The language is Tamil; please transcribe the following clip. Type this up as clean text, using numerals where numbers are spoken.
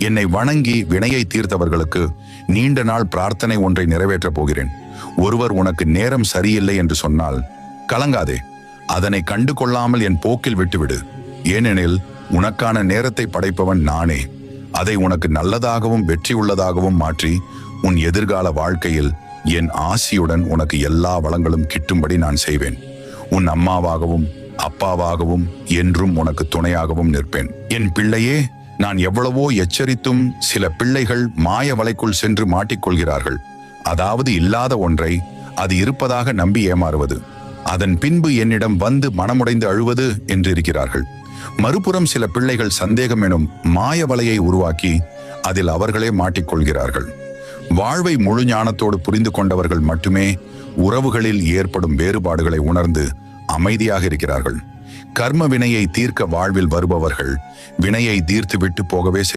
என்னை வணங்கி வினையை தீர்த்தவர்களுக்கு நீண்ட நாள் பிரார்த்தனை ஒன்றை நிறைவேற்றப் போகிறேன். ஒருவர் உனக்கு நேரம் சரியில்லை என்று சொன்னால் கலங்காதே, அதனை கண்டு கொள்ளாமல் என் போக்கில் விட்டுவிடு. ஏனெனில் உனக்கான நேரத்தை படைப்பவன் நானே. அதை உனக்கு நல்லதாகவும் வெற்றி உள்ளதாகவும் மாற்றி உன் எதிர்கால வாழ்க்கையில் என் ஆசியுடன் உனக்கு எல்லா வளங்களும் கிட்டும்படி நான் செய்வேன். உன் அம்மாவாகவும் அப்பாவாகவும் என்றும் உனக்கு துணையாகவும் நிற்பேன். என் பிள்ளையே, நான் எவ்வளவோ எச்சரித்தும் சில பிள்ளைகள் மாய வலைக்குள் சென்று மாட்டிக்கொள்கிறார்கள். அதாவது இல்லாத ஒன்றை அது இருப்பதாக நம்பி ஏமாறுவது, அதன் பின்பு என்னிடம் வந்து மனமுடைந்து அழுவது என்று இருக்கிறார்கள். மறுபுறம் சில பிள்ளைகள் சந்தேகம் எனும் மாய வலையை உருவாக்கி அதில் அவர்களே மாட்டிக்கொள்கிறார்கள். வாழ்வை முழு ஞானத்தோடு புரிந்து கொண்டவர்கள் மட்டுமே உறவுகளில் ஏற்படும் வேறுபாடுகளை உணர்ந்து அமைதியாக இருக்கிறார்கள். கர்ம வினையை தீர்க்க வாழ்வில் வருபவர்கள் வினையை தீர்த்து விட்டு போகவே